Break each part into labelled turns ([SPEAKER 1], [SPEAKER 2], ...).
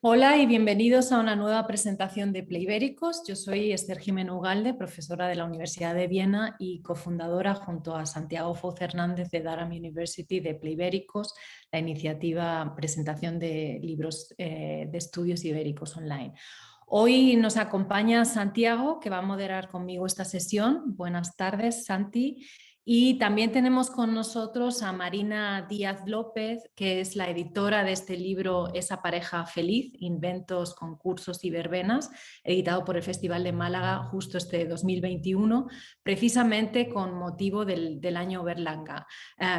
[SPEAKER 1] Hola y bienvenidos a una nueva presentación de Playbéricos. Yo soy Esther Jimeno Ugalde, profesora de la Universidad de Viena y cofundadora junto a Santiago Foz Hernández de Durham University de Playbéricos, la iniciativa presentación de libros de estudios ibéricos online. Hoy nos acompaña Santiago, que va a moderar conmigo esta sesión. Buenas tardes, Santi. Y también tenemos con nosotros a Marina Díaz López, que es la editora de este libro Esa pareja feliz, inventos, concursos y verbenas, editado por el Festival de Málaga justo este 2021, precisamente con motivo del año Berlanga.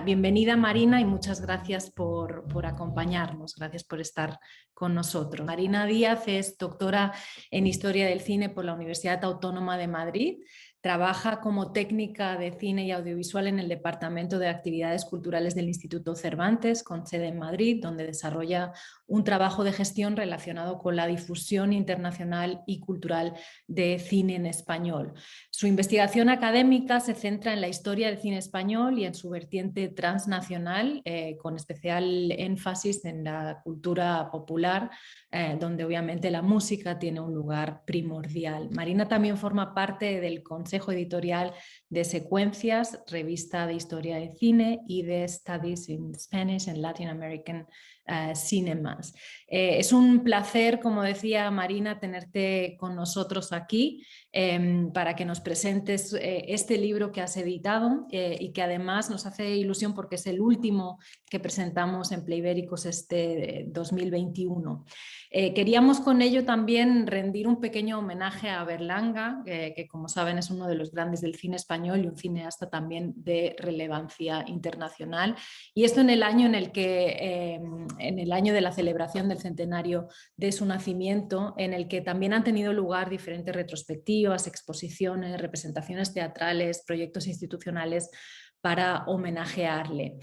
[SPEAKER 1] Bienvenida Marina y muchas gracias por acompañarnos, gracias por estar con nosotros. Marina Díaz es doctora en Historia del Cine por la Universidad Autónoma de Madrid. Trabaja como técnica de cine y audiovisual en el Departamento de Actividades Culturales del Instituto Cervantes, con sede en Madrid, donde desarrolla un trabajo de gestión relacionado con la difusión internacional y cultural de cine en español. Su investigación académica se centra en la historia del cine español y en su vertiente transnacional, con especial énfasis en la cultura popular, donde obviamente la música tiene un lugar primordial. Marina también forma parte del consejo editorial de Secuencias, revista de historia de cine, y de Studies in Spanish and Latin American Cinemas. Es un placer, como decía Marina, tenerte con nosotros aquí para que nos presentes este libro que has editado y que además nos hace ilusión porque es el último que presentamos en Playbéricos este 2021. Queríamos con ello también rendir un pequeño homenaje a Berlanga, que como saben es uno de los grandes del cine español y un cineasta también de relevancia internacional. Y esto en el año en el que, en el año de la celebración del centenario de su nacimiento, en el que también han tenido lugar diferentes retrospectivas, exposiciones, representaciones teatrales, proyectos institucionales para homenajearle.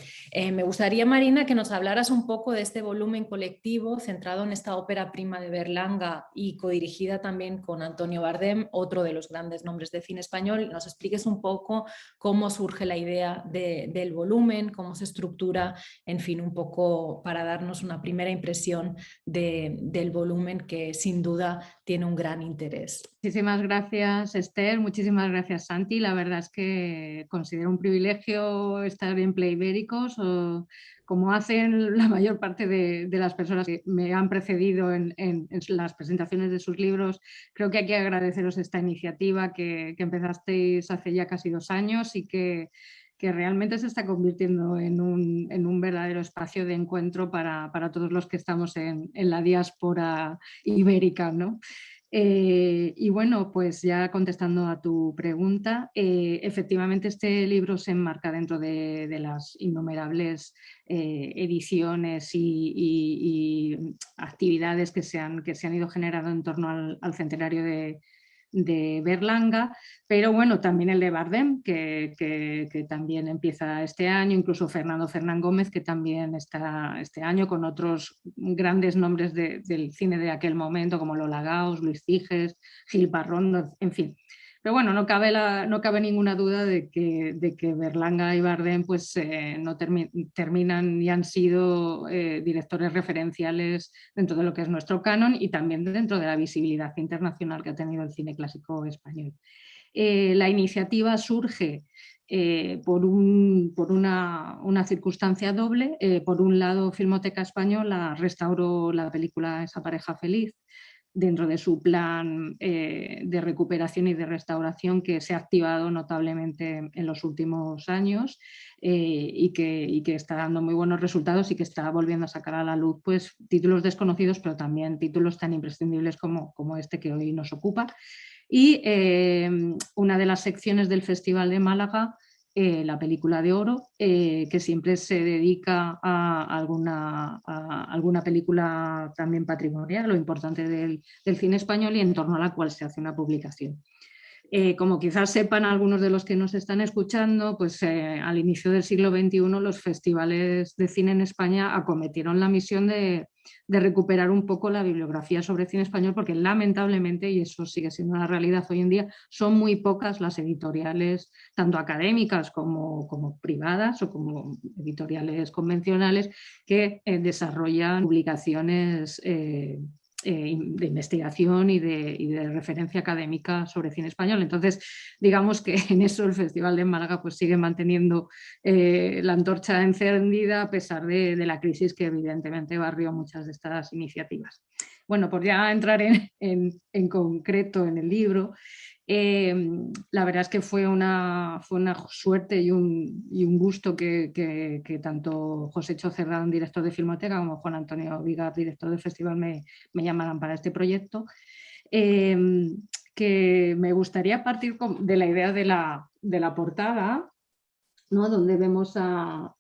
[SPEAKER 1] Me gustaría, Marina, que nos hablaras un poco de este volumen colectivo centrado en esta ópera prima de Berlanga y codirigida también con Antonio Bardem, otro de los grandes nombres de cine español. Nos expliques un poco cómo surge la idea del volumen, cómo se estructura, en fin, un poco para darnos una primera impresión del volumen que sin duda tiene un gran interés.
[SPEAKER 2] Muchísimas gracias, Esther. Muchísimas gracias, Santi. La verdad es que considero un privilegio estar en Playbéricos, como hacen la mayor parte de las personas que me han precedido en las presentaciones de sus libros. Creo que hay que agradeceros esta iniciativa que empezasteis hace ya casi 2 años y que realmente se está convirtiendo en un verdadero espacio de encuentro para todos los que estamos en la diáspora ibérica, ¿no? Y bueno, pues ya contestando a tu pregunta, efectivamente este libro se enmarca dentro de las innumerables ediciones y actividades que se han ido generando en torno al centenario de Berlanga, pero bueno, también el de Bardem, que también empieza este año, incluso Fernando Fernán Gómez, que también está este año, con otros grandes nombres del cine de aquel momento, como Lola Gauss, Luis Ciges, Gil Parrondo, en fin. Pero bueno, no cabe ninguna duda de que Berlanga y Bardem pues, no terminan y han sido directores referenciales dentro de lo que es nuestro canon y también dentro de la visibilidad internacional que ha tenido el cine clásico español. La iniciativa surge por una circunstancia doble. Por un lado, Filmoteca Española restauró la película Esa pareja feliz dentro de su plan de recuperación y de restauración que se ha activado notablemente en los últimos años y que está dando muy buenos resultados y que está volviendo a sacar a la luz pues, títulos desconocidos, pero también títulos tan imprescindibles como este que hoy nos ocupa. Y una de las secciones del Festival de Málaga, la película de oro, que siempre se dedica a alguna película también patrimonial o importante del cine español y en torno a la cual se hace una publicación. Como quizás sepan algunos de los que nos están escuchando, pues al inicio del siglo XXI los festivales de cine en España acometieron la misión de recuperar un poco la bibliografía sobre cine español, porque lamentablemente, y eso sigue siendo una realidad hoy en día, son muy pocas las editoriales, tanto académicas como privadas o como editoriales convencionales, que desarrollan publicaciones de investigación y de referencia académica sobre cine español. Entonces, digamos que en eso el Festival de Málaga pues sigue manteniendo la antorcha encendida a pesar de la crisis que evidentemente barrió muchas de estas iniciativas. Bueno, por ya entrar en concreto en el libro, la verdad es que fue una suerte y un gusto que tanto José Chocerrán, director de Filmoteca, como Juan Antonio Vigar, director del festival, me llamaran para este proyecto. Que me gustaría partir de la idea de la portada, ¿no? Donde vemos a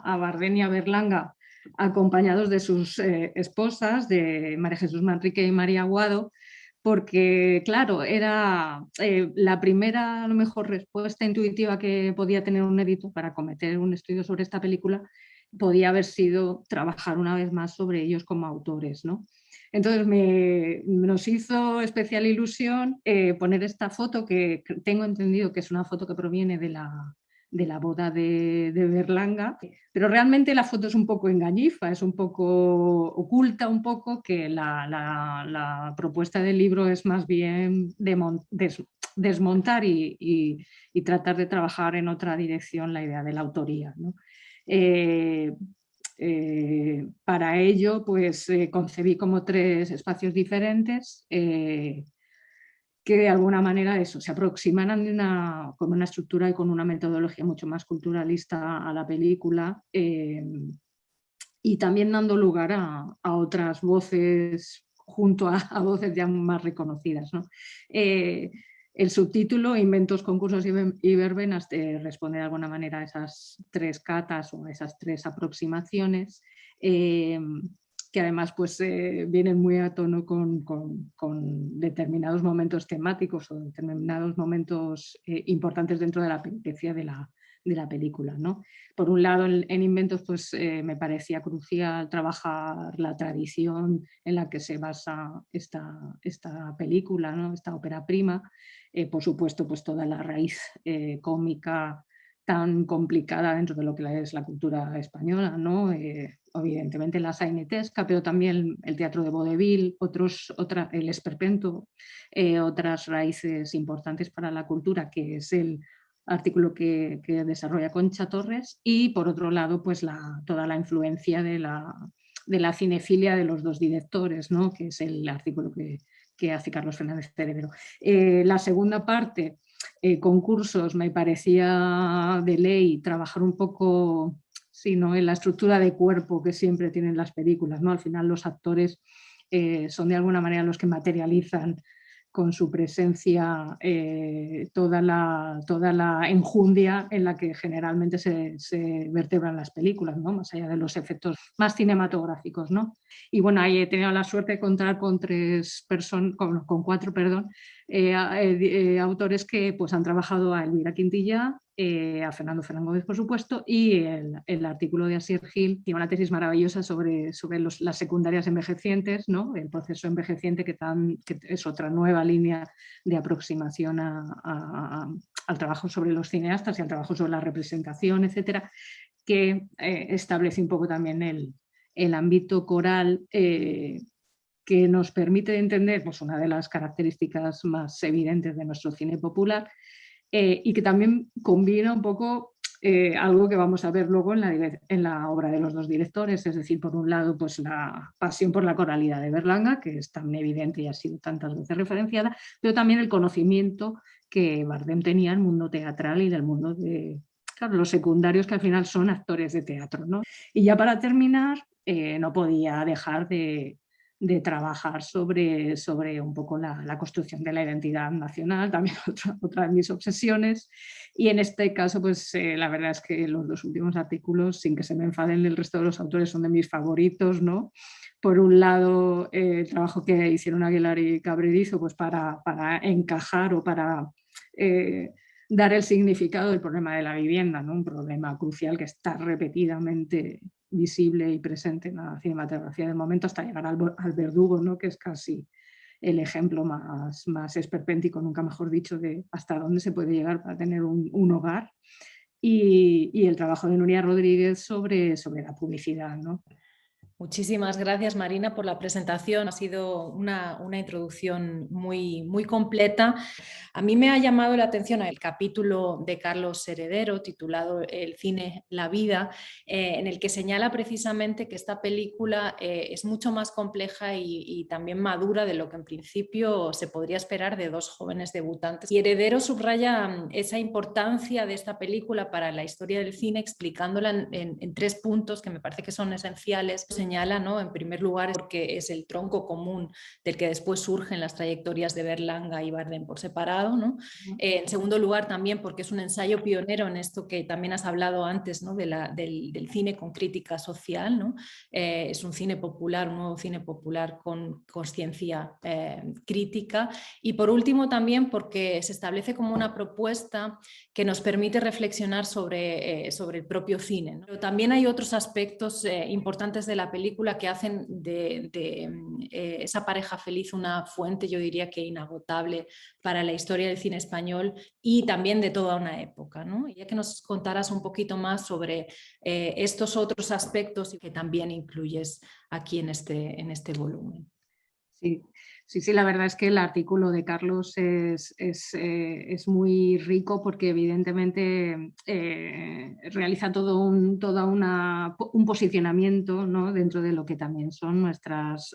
[SPEAKER 2] Bardén y a Berlanga acompañados de sus esposas, de María Jesús Manrique y María Aguado, porque, claro, era la primera, a lo mejor, respuesta intuitiva que podía tener un editor para cometer un estudio sobre esta película, podía haber sido trabajar una vez más sobre ellos como autores, ¿no? Entonces nos hizo especial ilusión poner esta foto, que tengo entendido que es una foto que proviene de la boda de Berlanga, pero realmente la foto es un poco engañifa, es un poco oculta, un poco, que la propuesta del libro es más bien desmontar y tratar de trabajar en otra dirección la idea de la autoría, ¿no? Para ello, pues concebí como 3 espacios diferentes que de alguna manera eso, se aproximan con una estructura y con una metodología mucho más culturalista a la película, y también dando lugar a otras voces junto a voces ya más reconocidas, ¿no? El subtítulo, Inventos, concursos y verbenas, responde de alguna manera a esas 3 catas o a esas 3 aproximaciones, que además pues, vienen muy a tono con determinados momentos temáticos o determinados momentos importantes dentro de la peripecia de la película, ¿no? Por un lado, en Inventos pues, me parecía crucial trabajar la tradición en la que se basa esta película, ¿no? Esta ópera prima. Por supuesto, pues toda la raíz cómica tan complicada dentro de lo que es la cultura española, ¿no? Evidentemente la sainetesca, pero también el teatro de vodevil, el esperpento, otras raíces importantes para la cultura, que es el artículo que desarrolla Concha Torres, y por otro lado pues toda la influencia de la cinefilia de los 2 directores, ¿no? Que es el artículo que hace Carlos Fernández Cerebro. La segunda parte, concursos, me parecía de ley trabajar un poco, sí, ¿no? En la estructura de cuerpo que siempre tienen las películas, ¿no? Al final los actores son de alguna manera los que materializan con su presencia toda la enjundia en la que generalmente se vertebran las películas, ¿no? Más allá de los efectos más cinematográficos, ¿no? Y bueno, ahí he tenido la suerte de contar con 4, perdón, autores que pues, han trabajado a Elvira Quintilla, a Fernando Fernández, por supuesto, y el artículo de Asier Gil tiene una tesis maravillosa sobre las secundarias envejecientes, ¿no? El proceso envejeciente, que es otra nueva línea de aproximación al trabajo sobre los cineastas y al trabajo sobre la representación, etcétera, que establece un poco también el ámbito coral, que nos permite entender pues, una de las características más evidentes de nuestro cine popular, y que también combina un poco algo que vamos a ver luego en la obra de los 2 directores, es decir, por un lado pues, la pasión por la coralidad de Berlanga, que es tan evidente y ha sido tantas veces referenciada, pero también el conocimiento que Bardem tenía del mundo teatral y del mundo de, claro, los secundarios, que al final son actores de teatro, ¿no? Y ya para terminar, no podía dejar de trabajar sobre un poco la construcción de la identidad nacional, también otra de mis obsesiones. Y en este caso, pues la verdad es que los 2 últimos artículos, sin que se me enfaden el resto de los autores, son de mis favoritos, ¿no? Por un lado, el trabajo que hicieron Aguilar y Cabrerizo, pues para encajar o para dar el significado del problema de la vivienda, ¿no? Un problema crucial que está repetidamente visible y presente en la cinematografía del momento, hasta llegar al Verdugo, ¿no? Que es casi el ejemplo más esperpéntico, nunca mejor dicho, de hasta dónde se puede llegar para tener un hogar. Y el trabajo de Nuria Rodríguez sobre la publicidad, ¿no?
[SPEAKER 1] Muchísimas gracias, Marina, por la presentación. Ha sido una introducción muy completa. A mí me ha llamado la atención el capítulo de Carlos Heredero titulado El cine, la vida, en el que señala precisamente que esta película es mucho más compleja y también madura de lo que en principio se podría esperar de dos jóvenes debutantes. Y Heredero subraya esa importancia de esta película para la historia del cine, explicándola en tres puntos que me parece que son esenciales. Señala, ¿no? En primer lugar, porque es el tronco común del que después surgen las trayectorias de Berlanga y Bardem por separado, ¿no? En segundo lugar, también porque es un ensayo pionero en esto que también has hablado antes, ¿no? Del cine con crítica social, ¿no? Es un cine popular, un nuevo cine popular con conciencia crítica. Y por último, también porque se establece como una propuesta que nos permite reflexionar sobre el propio cine, ¿no? Pero también hay otros aspectos importantes de la película que hacen de esa pareja feliz una fuente, yo diría que inagotable para la historia del cine español y también de toda una época, ¿no? Y ya que nos contaras un poquito más sobre estos otros aspectos que también incluyes aquí en este volumen.
[SPEAKER 2] Sí, sí, la verdad es que el artículo de Carlos es muy rico porque evidentemente realiza un posicionamiento, ¿no? Dentro de lo que también son nuestras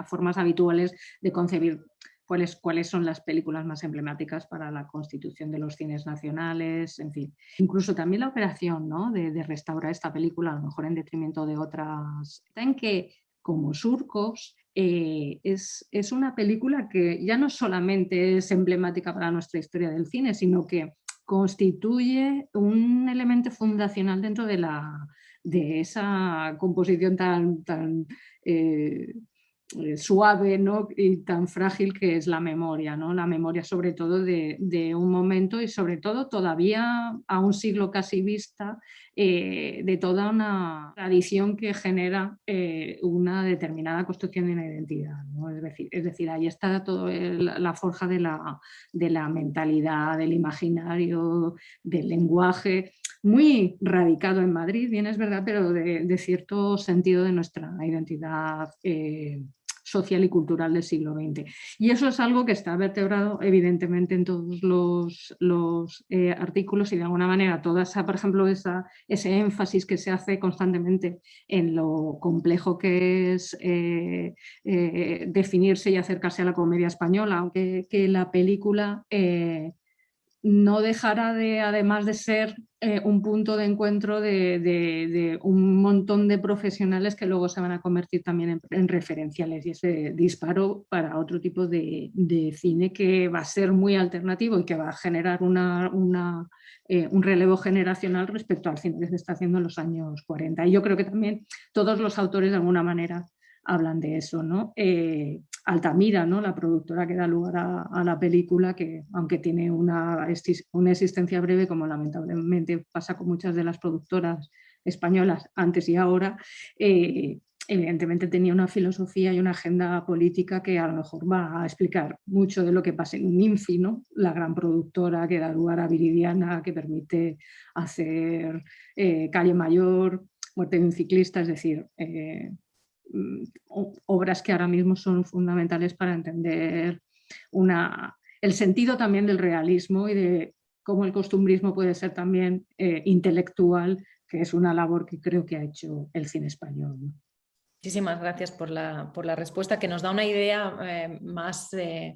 [SPEAKER 2] formas habituales de concebir cuáles son las películas más emblemáticas para la constitución de los cines nacionales, en fin. Incluso también la operación, ¿no? de restaurar esta película, a lo mejor en detrimento de otras. En que como Surcos, es una película que ya no solamente es emblemática para nuestra historia del cine, sino que constituye un elemento fundacional dentro de esa composición tan suave, ¿no? Y tan frágil que es la memoria, ¿no? La memoria sobre todo de un momento y sobre todo todavía a un siglo casi vista de toda una tradición que genera una determinada construcción de una identidad, ¿no? Es decir, ahí está toda la forja de la mentalidad, del imaginario, del lenguaje, muy radicado en Madrid, bien es verdad, pero de cierto sentido de nuestra identidad social y cultural del siglo XX. Y eso es algo que está vertebrado evidentemente en todos los artículos y de alguna manera toda esa, por ejemplo, ese énfasis que se hace constantemente en lo complejo que es definirse y acercarse a la comedia española, aunque que la película no dejará de, además de ser un punto de encuentro de un montón de profesionales que luego se van a convertir también en referenciales y ese disparo para otro tipo de cine que va a ser muy alternativo y que va a generar un relevo generacional respecto al cine que se está haciendo en los años 40. Y yo creo que también todos los autores de alguna manera hablan de eso, ¿no? Altamira, ¿no? La productora que da lugar a la película, que aunque tiene una existencia breve, como lamentablemente pasa con muchas de las productoras españolas antes y ahora, evidentemente tenía una filosofía y una agenda política que a lo mejor va a explicar mucho de lo que pasa en Ninfi, ¿no? La gran productora que da lugar a Viridiana, que permite hacer Calle Mayor, Muerte de un ciclista, es decir, obras que ahora mismo son fundamentales para entender el sentido también del realismo y de cómo el costumbrismo puede ser también intelectual, que es una labor que creo que ha hecho el cine español, ¿no?
[SPEAKER 1] Muchísimas gracias por la respuesta que nos da una idea más de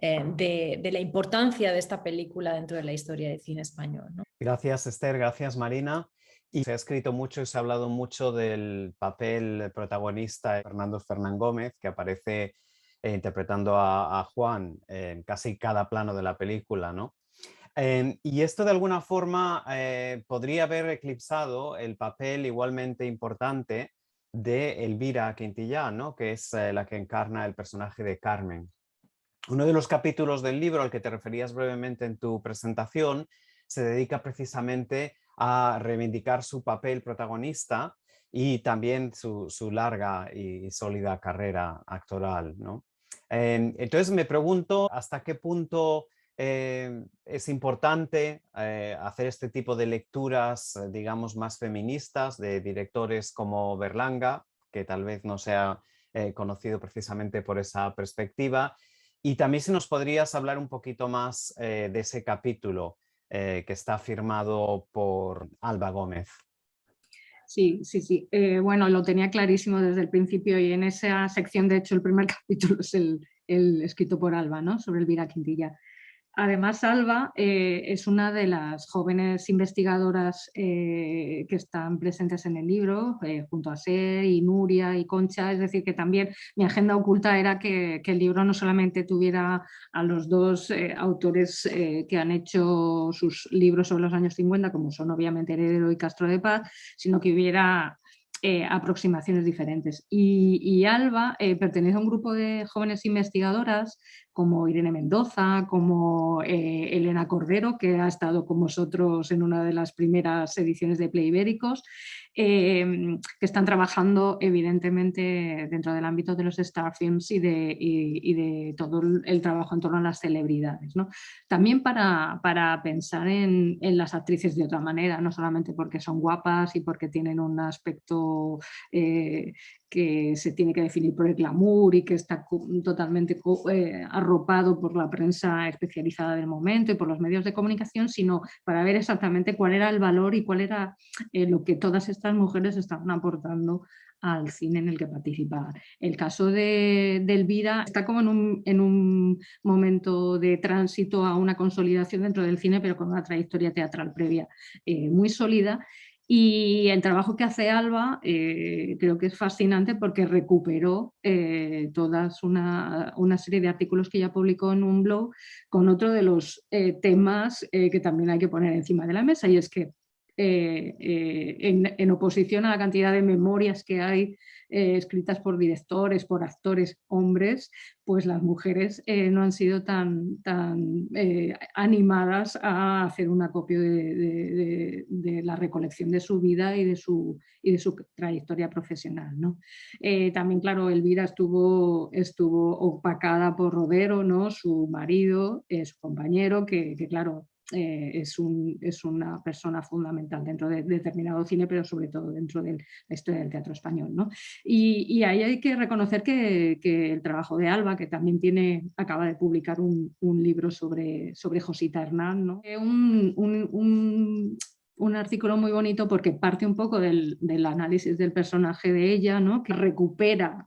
[SPEAKER 1] la importancia de esta película dentro de la historia del cine español, ¿no?
[SPEAKER 3] Gracias, Esther, gracias, Marina. Y se ha escrito mucho y se ha hablado mucho del papel protagonista de Fernando Fernán Gómez, que aparece interpretando a Juan en casi cada plano de la película, ¿no? Y esto de alguna forma podría haber eclipsado el papel igualmente importante de Elvira Quintillá, ¿no? Que es la que encarna el personaje de Carmen. Uno de los capítulos del libro al que te referías brevemente en tu presentación se dedica precisamente a reivindicar su papel protagonista y también su larga y sólida carrera actoral, ¿no? Entonces me pregunto hasta qué punto es importante hacer este tipo de lecturas, digamos, más feministas de directores como Berlanga, que tal vez no sea conocido precisamente por esa perspectiva. Y también si nos podrías hablar un poquito más de ese capítulo que está firmado por Alba Gómez.
[SPEAKER 2] Sí, sí, sí. Bueno, lo tenía clarísimo desde el principio y en esa sección, de hecho, el primer capítulo es el escrito por Alba, ¿no? Sobre Elvira Quintilla. Además, Alba es una de las jóvenes investigadoras que están presentes en el libro, junto a Ser y Nuria y Concha. Es decir, que también mi agenda oculta era que el libro no solamente tuviera a los dos autores que han hecho sus libros sobre los años 50, como son obviamente Heredero y Castro de Paz, sino que hubiera aproximaciones diferentes. Y Alba pertenece a un grupo de jóvenes investigadoras como Irene Mendoza, como Elena Cordero, que ha estado con vosotros en una de las primeras ediciones de Play Ibéricos, que están trabajando evidentemente dentro del ámbito de los Star Films y de todo el trabajo en torno a las celebridades, ¿no? También para pensar en las actrices de otra manera, no solamente porque son guapas y porque tienen un aspecto que se tiene que definir por el glamour y que está totalmente arropado por la prensa especializada del momento y por los medios de comunicación, sino para ver exactamente cuál era el valor y cuál era lo que todas estas mujeres estaban aportando al cine en el que participaban. El caso de Elvira está como en un momento de tránsito a una consolidación dentro del cine, pero con una trayectoria teatral previa muy sólida. Y el trabajo que hace Alba creo que es fascinante porque recuperó todas una serie de artículos que ya publicó en un blog con otro de los temas que también hay que poner encima de la mesa, y es que en oposición a la cantidad de memorias que hay escritas por directores, por actores hombres, pues las mujeres no han sido tan animadas a hacer un acopio de la recolección de su vida y de su trayectoria profesional, ¿no? También, claro, Elvira estuvo opacada por Rodero, ¿no? Su marido, su compañero, que claro, es una persona fundamental dentro de determinado cine, pero sobre todo dentro de la historia del teatro español, ¿no? Y ahí hay que reconocer que el trabajo de Alba, que también acaba de publicar un libro sobre Josita Hernán, ¿no? Un artículo muy bonito porque parte un poco del análisis del personaje de ella, ¿no? Que recupera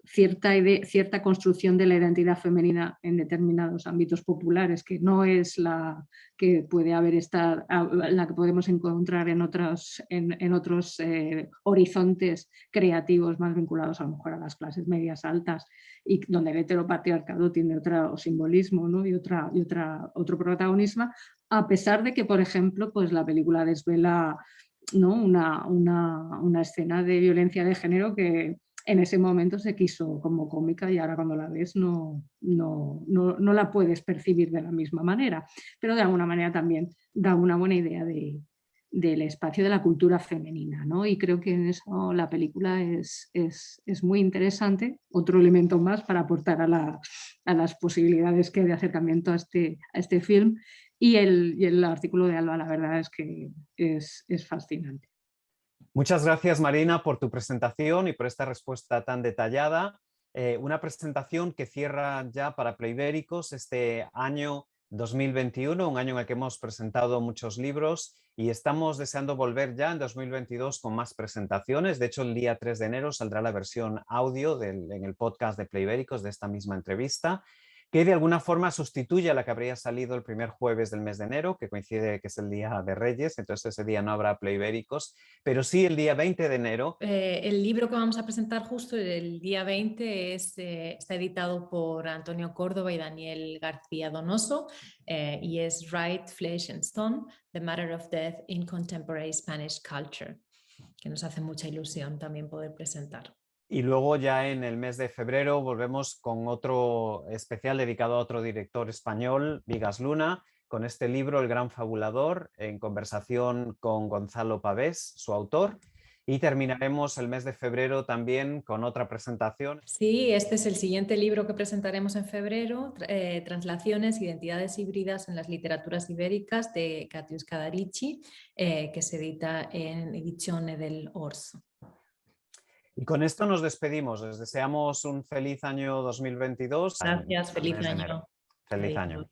[SPEAKER 2] cierta construcción de la identidad femenina en determinados ámbitos populares, que no es la que puede la que podemos encontrar en otros horizontes creativos más vinculados a lo mejor a las clases medias altas, y donde el heteropatriarcado tiene otro simbolismo, ¿no? y otro protagonismo, a pesar de que, por ejemplo, pues la película desvela, ¿no? una escena de violencia de género que en ese momento se quiso como cómica, y ahora cuando la ves no la puedes percibir de la misma manera, pero de alguna manera también da una buena idea del espacio de la cultura femenina, ¿no? Y creo que en eso la película es muy interesante, otro elemento más para aportar a las posibilidades que hay de acercamiento a este film, y el artículo de Alba, la verdad es que es fascinante.
[SPEAKER 3] Muchas gracias, Marina, por tu presentación y por esta respuesta tan detallada. Una presentación que cierra ya para Pleibéricos este año 2021, un año en el que hemos presentado muchos libros y estamos deseando volver ya en 2022 con más presentaciones. De hecho, el día 3 de enero saldrá la versión audio en el podcast de Pleibéricos de esta misma entrevista, que de alguna forma sustituye a la que habría salido el primer jueves del mes de enero, que coincide que es el Día de Reyes, entonces ese día no habrá Pleibéricos, pero sí el día 20 de enero.
[SPEAKER 1] El libro que vamos a presentar justo el día 20 está editado por Antonio Córdoba y Daniel García Donoso, y es Write, Flesh and Stone, The Matter of Death in Contemporary Spanish Culture, que nos hace mucha ilusión también poder presentar.
[SPEAKER 3] Y luego ya en el mes de febrero volvemos con otro especial dedicado a otro director español, Vigas Luna, con este libro El Gran Fabulador, en conversación con Gonzalo Pavés, su autor. Y terminaremos el mes de febrero también con otra presentación.
[SPEAKER 1] Sí, este es el siguiente libro que presentaremos en febrero, Translaciones, Identidades híbridas en las literaturas ibéricas, de Katiuska Darici, que se edita en Edizione del Orso.
[SPEAKER 3] Y con esto nos despedimos. Les deseamos un feliz año 2022.
[SPEAKER 1] Gracias,
[SPEAKER 3] Al
[SPEAKER 1] feliz
[SPEAKER 3] mes de
[SPEAKER 1] año.
[SPEAKER 3] enero. Feliz año.
[SPEAKER 1] Adiós.